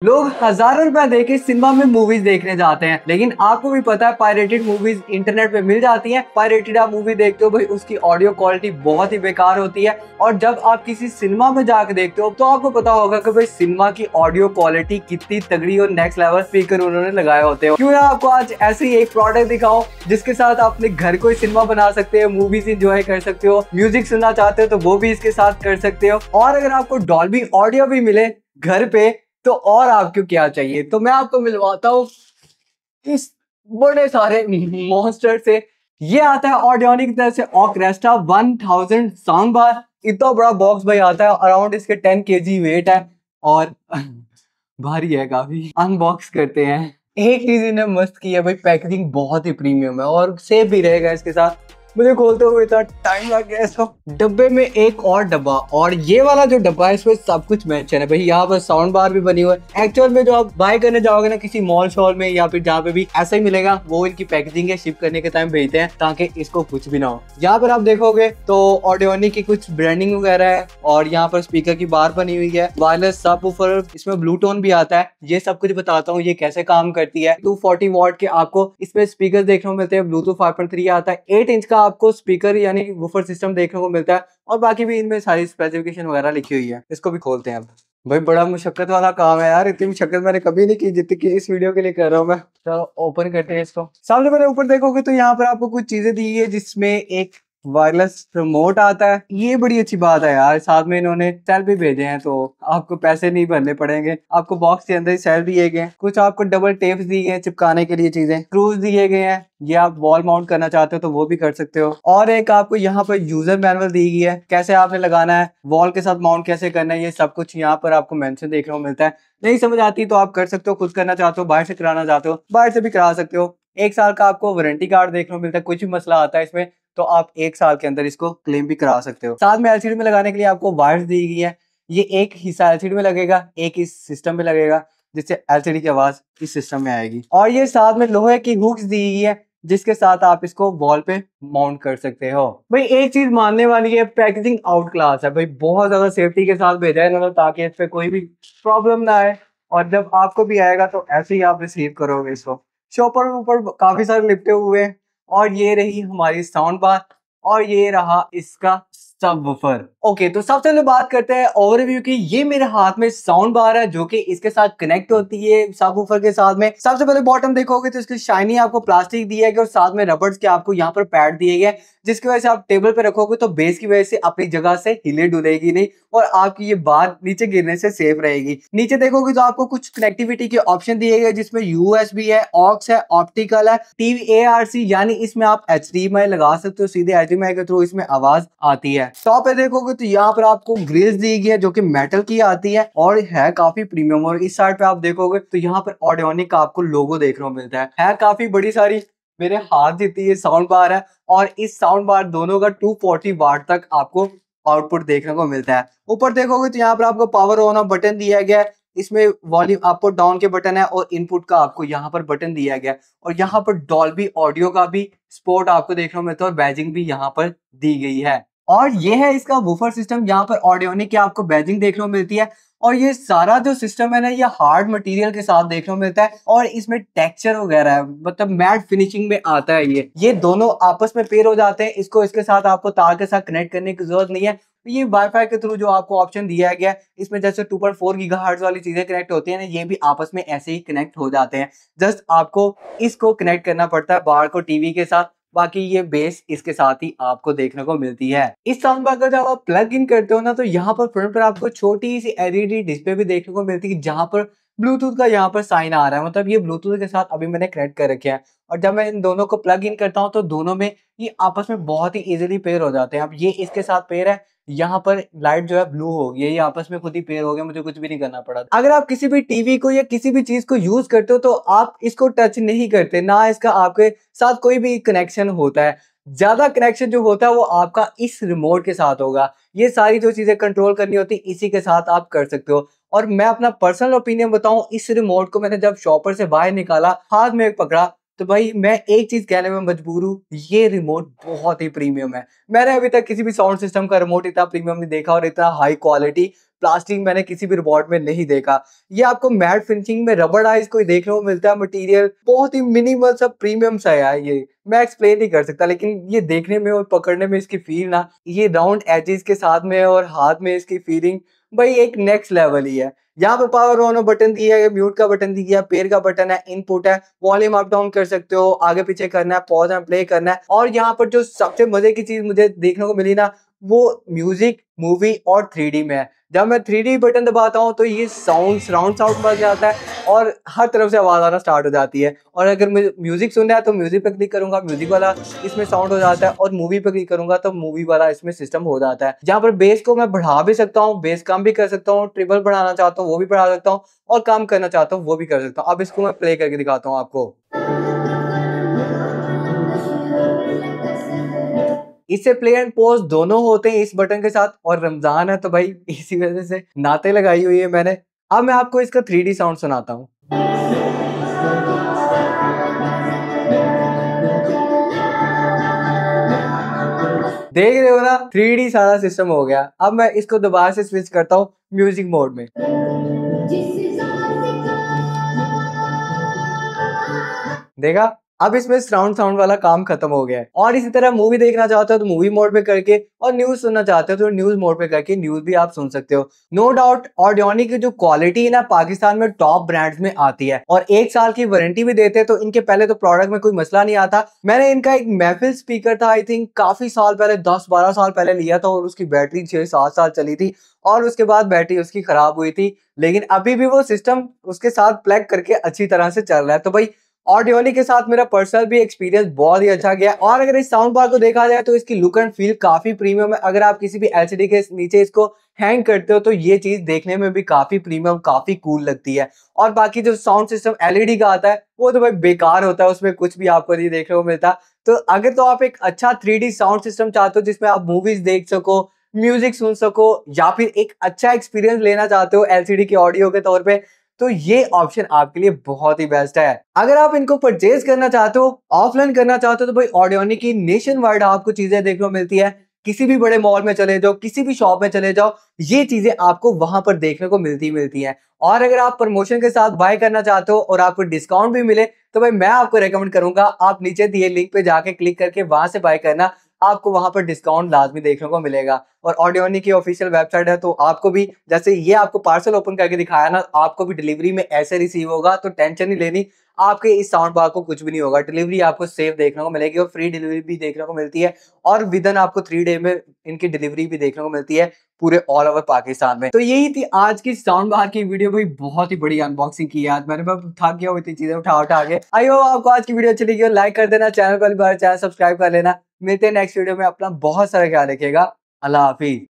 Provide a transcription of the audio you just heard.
लोग हजारों रुपए देके सिनेमा में मूवीज देखने जाते हैं, लेकिन आपको भी पता है पायरेटेड मूवीज इंटरनेट पे मिल जाती हैं। पायरेटेड आप मूवी देखते हो भाई, उसकी ऑडियो क्वालिटी बहुत ही बेकार होती है। और जब आप किसी सिनेमा में जाकर देखते हो तो आपको पता होगा कि भाई सिनेमा की ऑडियो क्वालिटी कितनी तगड़ी और नेक्स्ट लेवल स्पीकर उन्होंने लगाए होते हैं। क्यों ना आपको आज ऐसे ही एक प्रोडक्ट दिखाओ जिसके साथ आप अपने घर को सिनेमा बना सकते हो, मूवीज इंजॉय कर सकते हो, म्यूजिक सुनना चाहते हो तो वो भी इसके साथ कर सकते हो। और अगर आपको डॉल्बी ऑडियो भी मिले घर पे तो और आपको क्या चाहिए। तो मैं आपको मिलवाता हूँ इस बड़े सारे मॉन्स्टर से। ये आता है ऑडियोनिक तरफ से ऑक्रेस्ट्रा 1000 साउंड बार। इतना बड़ा बॉक्स भाई आता है, अराउंड इसके 10 kg वेट है और भारी है काफी। अनबॉक्स करते हैं। एक चीज इन्हें मस्त की है भाई, पैकेजिंग बहुत ही प्रीमियम है और सेफ भी रहेगा इसके साथ। मुझे खोलते हुए इतना टाइम लग गया इसको। डब्बे में एक और डब्बा, और ये वाला जो डब्बा है इसमें सब कुछ मेंशन है भाई। यहाँ पर साउंड बार भी बनी हुई है। एक्चुअल में जो आप बाय करने जाओगे ना किसी मॉल शॉल में या फिर जहाँ पे भी ऐसा ही मिलेगा, वो इनकी पैकेजिंग है, शिप करने के टाइम भेजते हैं ताकि इसको कुछ भी ना हो। यहाँ पर आप देखोगे तो ऑडियोनिक की कुछ ब्रांडिंग वगैरह है और यहाँ पर स्पीकर की बार बनी हुई है, वायरलेस सबवूफर, इसमें ब्लूटूथ भी आता है। ये सब कुछ बताता हूँ ये कैसे काम करती है। 240 वॉट के आपको इसमें स्पीकर देखने को मिलते हैं, ब्लूटूथ 5.3 आता है, 8 इंच का आपको स्पीकर यानी वूफर सिस्टम देखने को मिलता है और बाकी भी इनमें सारी स्पेसिफिकेशन वगैरह लिखी हुई है। इसको भी खोलते हैं अब। भाई बड़ा मुशक्कत वाला काम है यार, इतनी मुशक्कत मैंने कभी नहीं की जितनी की इस वीडियो के लिए कर रहा हूँ मैं। चलो ओपन करते हैं इसको। सबसे पहले ऊपर देखोगे तो यहाँ पर आपको कुछ चीजें दी है जिसमें एक वायरलेस रिमोट आता है। ये बड़ी अच्छी बात है यार, साथ में इन्होंने सेल भी भेजे हैं तो आपको पैसे नहीं भरने पड़ेंगे। आपको बॉक्स के अंदर ही सेल दिए गए हैं, कुछ आपको डबल टेप्स दिए गए हैं चिपकाने के लिए चीजें, स्क्रूज दिए गए हैं, ये आप वॉल माउंट करना चाहते हो तो वो भी कर सकते हो। और एक आपको यहाँ पर यूजर मैनुअल दी गई है, कैसे आपने लगाना है, वॉल के साथ माउंट कैसे करना है, ये सब कुछ यहाँ पर आपको मेंशन देखने को मिलता है। नहीं समझ आती तो आप कर सकते हो, खुद करना चाहते हो, बाहर से कराना चाहते हो बाहर से भी करा सकते हो। 1 साल का आपको वारंटी कार्ड देखने को मिलता है, कुछ भी मसला आता है इसमें तो आप 1 साल के अंदर इसको क्लेम भी करा सकते हो। साथ में एलसीडी में लगाने के लिए आपको वायर्स दी गई है। ये एक हिस्सा एलसीडी में लगेगा, एक इस सिस्टम में लगेगा, जिससे एलसीडी की आवाज इस सिस्टम में आएगी। और ये साथ में लोहे की हुक्स दी गई है जिसके साथ आप इसको वॉल पे माउंट कर सकते हो। भाई एक चीज मानने वाली है, पैकेजिंग आउट क्लास है भाई, बहुत ज्यादा सेफ्टी के साथ भेजा है इन्होंने ताकि इस पे कोई भी प्रॉब्लम ना आए। और जब आपको भी आएगा तो ऐसे ही आप रिसीव करोगे इसको। शॉपर ऊपर काफी सारे लिपटे हुए हैं। और ये रही हमारी साउंड बार और ये रहा इसका सबवूफर। ओके तो सबसे पहले बात करते हैं ओवरव्यू की। ये मेरे हाथ में साउंड बार है जो कि इसके साथ कनेक्ट होती है सबवूफर के साथ में। सबसे पहले बॉटम देखोगे तो इसकी शाइनी आपको प्लास्टिक दी है और साथ में रबर्स के आपको यहाँ पर पैड दिए गए, जिसकी वजह से आप टेबल पे रखोगे तो बेस की वजह से अपनी जगह से हिले डुलेगी नहीं और आपकी ये बार नीचे गिरने से सेफ रहेगी। नीचे देखोगे तो आपको कुछ कनेक्टिविटी के ऑप्शन दिए गए जिसमें यूएसबी है, ऑक्स है, ऑप्टिकल है, टीवी ARC यानी इसमें आप HDMI लगा सकते हो, सीधे HDMI के थ्रू इसमें आवाज आती है। टॉप पे देखोगे तो यहाँ पर आपको ग्रिल्स दी गई है जो कि मेटल की आती है और है काफी प्रीमियम। और इस साइड पे आप देखोगे तो यहाँ पर ऑडियोनिक का आपको लोगो देखने को मिलता है काफी बड़ी सारी, मेरे हाथ जितनी ये साउंड बार है। और इस साउंड बार दोनों का 240 वाट तक आपको आउटपुट देखने को मिलता है। ऊपर देखोगे तो यहाँ पर आपको पावर ऑन ऑफ बटन दिया गया है, इसमें वॉल्यूम आपको डाउन के बटन है और इनपुट का आपको यहाँ पर बटन दिया गया है। और यहाँ पर डॉल्बी ऑडियो का भी सपोर्ट आपको देखने को मिलता है और बैजिंग भी यहाँ पर दी गई है। और ये है इसका वूफर सिस्टम, यहाँ पर ऑडियोनिक की आपको बैजिंग देखने को मिलती है। और ये सारा जो सिस्टम है ना ये हार्ड मटेरियल के साथ देखने को मिलता है और इसमें टेक्सचर वगैरह है, मतलब मैट फिनिशिंग में आता है। ये दोनों आपस में पेयर हो जाते हैं। इसको इसके साथ आपको तार के साथ कनेक्ट करने की जरूरत नहीं है। ये वाईफाई के थ्रू जो आपको ऑप्शन दिया गया है इसमें जैसे 2.4 गीगाहर्ट्ज वाली चीजें कनेक्ट होती है ना, ये भी आपस में ऐसे ही कनेक्ट हो जाते हैं। जस्ट आपको इसको कनेक्ट करना पड़ता है बाहर को टीवी के साथ, बाकी ये बेस इसके साथ ही आपको देखने को मिलती है। इस साउंड बार का जब आप प्लग इन करते हो ना तो यहाँ पर फ्रंट पर आपको छोटी सी LED डिस्प्ले भी देखने को मिलती है जहां पर ब्लूटूथ का यहाँ पर साइन आ रहा है, मतलब ये ब्लूटूथ के साथ अभी मैंने कनेक्ट कर रखे हैं। और जब मैं इन दोनों को प्लग इन करता हूँ तो दोनों में ये आपस में बहुत ही इजीली पेयर हो जाते हैं। अब ये इसके साथ पेयर है, यहाँ पर लाइट जो है ब्लू हो गई, ये आपस में खुद ही पेयर हो गया, मुझे कुछ भी नहीं करना पड़ा। अगर आप किसी भी टीवी को या किसी भी चीज को यूज करते हो तो आप इसको टच नहीं करते, ना इसका आपके साथ कोई भी कनेक्शन होता है। ज्यादा कनेक्शन जो होता है वो आपका इस रिमोट के साथ होगा। ये सारी जो चीजें कंट्रोल करनी होती है इसी के साथ आप कर सकते हो। और मैं अपना पर्सनल ओपिनियन बताऊं, इस रिमोट को मैंने जब शॉपर से बाहर निकाला, हाथ में पकड़ा तो भाई मैं एक चीज कहने में मजबूर हूँ, ये रिमोट बहुत ही प्रीमियम है। मैंने अभी तक किसी भी साउंड सिस्टम का रिमोट इतना प्रीमियम नहीं देखा और इतना हाई क्वालिटी प्लास्टिक मैंने किसी भी रिमोट में नहीं देखा। ये आपको मैट फिनिशिंग में रबरडाइज कोई देखने को मिलता है मटेरियल, बहुत ही मिनिमल सा प्रीमियम सा है ये। मैं एक्सप्लेन नहीं कर सकता, लेकिन ये देखने में और पकड़ने में इसकी फील ना, ये राउंड एजेस के साथ में और हाथ में इसकी फीलिंग भाई एक नेक्स्ट लेवल ही है। यहाँ पे पावर ऑन बटन दिया है, म्यूट का बटन दिया है, पेयर का बटन है, इनपुट है, वॉल्यूम अप डाउन कर सकते हो, आगे पीछे करना है, पॉज एंड प्ले करना है। और यहाँ पर जो सबसे मजे की चीज मुझे देखने को मिली ना, वो म्यूजिक, मूवी और 3D में है। जब मैं 3D बटन दबाता हूँ तो ये साउंड, सराउंड साउंड बज जाता है और हर तरफ से आवाज आना स्टार्ट हो जाती है। और अगर मुझे म्यूजिक सुनना है तो म्यूजिक पे क्लिक करूंगा, म्यूजिक वाला इसमें साउंड हो जाता है, और मूवी पे क्लिक करूंगा तो मूवी वाला इसमें सिस्टम हो जाता है। जहाँ पर बेस को मैं बढ़ा भी सकता हूँ, बेस कम भी कर सकता हूँ, ट्रिपल बढ़ाना चाहता हूँ वो भी बढ़ा सकता हूँ, और कम करना चाहता हूँ वो भी कर सकता हूँ। अब इसको मैं प्ले करके दिखाता हूँ आपको। इससे प्ले एंड पॉज दोनों होते हैं इस बटन के साथ, और रमजान है तो भाई इसी वजह से नाते लगाई हुई है मैंने। अब मैं आपको इसका 3D साउंड सुनाता हूँ। देख रहे हो ना, 3D सारा सिस्टम हो गया। अब मैं इसको दोबारा से स्विच करता हूँ म्यूजिक मोड में। देखा, अब इसमें सराउंड साउंड वाला काम खत्म हो गया है। और इसी तरह मूवी देखना चाहते हो तो मूवी मोड पे करके, और न्यूज सुनना चाहते हो तो न्यूज मोड पे करके न्यूज भी आप सुन सकते हो। नो डाउट ऑडियोनिक की जो क्वालिटी है ना, पाकिस्तान में टॉप ब्रांड्स में आती है, और 1 साल की वारंटी भी देते हैं, तो इनके पहले तो प्रोडक्ट में कोई मसला नहीं आता। मैंने इनका एक महफिल स्पीकर था, आई थिंक काफी साल पहले, 10-12 साल पहले लिया था, और उसकी बैटरी 6-7 साल चली थी, और उसके बाद बैटरी उसकी खराब हुई थी। लेकिन अभी भी वो सिस्टम उसके साथ प्लग करके अच्छी तरह से चल रहा है। तो भाई ऑडियोनिक के साथ मेरा पर्सनल भी एक्सपीरियंस बहुत ही अच्छा गया। और अगर इस साउंड बार को देखा जाए तो इसकी लुक एंड फील काफी प्रीमियम है। अगर आप किसी भी एलसीडी के नीचे इसको हैंग करते हो तो ये चीज देखने में भी काफी प्रीमियम, काफी कूल लगती है। और बाकी जो साउंड सिस्टम एलईडी का आता है वो तो भाई बेकार होता है, उसमें कुछ भी आपको नहीं देखने को मिलता। तो अगर तो आप एक अच्छा 3D साउंड सिस्टम चाहते हो जिसमें आप मूवीज देख सको, म्यूजिक सुन सको, या फिर एक अच्छा एक्सपीरियंस लेना चाहते हो एलसीडी के ऑडियो के तौर पे, तो ये ऑप्शन आपके लिए बहुत ही बेस्ट है। अगर आप इनको परचेज करना चाहते हो, ऑफलाइन करना चाहते हो, तो भाई ऑडियोनिक की नेशन वाइड आपको चीजें देखने को मिलती है। किसी भी बड़े मॉल में चले जाओ, किसी भी शॉप में चले जाओ, ये चीजें आपको वहां पर देखने को मिलती हैं। और अगर आप प्रमोशन के साथ बाय करना चाहते हो और आपको डिस्काउंट भी मिले, तो भाई मैं आपको रेकमेंड करूंगा आप नीचे दिए लिंक पे जाके क्लिक करके वहां से बाय करना, आपको वहां पर डिस्काउंट लाजमी देखने को मिलेगा। और ऑडियोनिक की ऑफिशियल वेबसाइट है, तो आपको भी, जैसे ये आपको पार्सल ओपन करके दिखाया ना, आपको भी डिलीवरी में ऐसे रिसीव होगा, तो टेंशन नहीं लेनी। आपके इस साउंड बार को कुछ भी नहीं होगा, डिलीवरी आपको सेफ देखने को मिलेगी, और फ्री डिलीवरी भी देखने को मिलती है, और विदिन आपको 3 डे में इनकी डिलीवरी भी देखने को मिलती है पूरे ऑल ओवर पाकिस्तान में। तो यही थी आज की साउंड बार की वीडियो। भाई बहुत ही बड़ी अनबॉक्सिंग की आज मैंने, थक गया हुई थी चीजें उठा उठा के। आई होप आपको आज की वीडियो अच्छी लगी हो, लाइक कर देना, चैनल पर चैनल सब्सक्राइब कर लेना। मिलते हैं नेक्स्ट वीडियो में, अपना बहुत सारा ख्याल रखिएगा। अल्लाह हाफिज।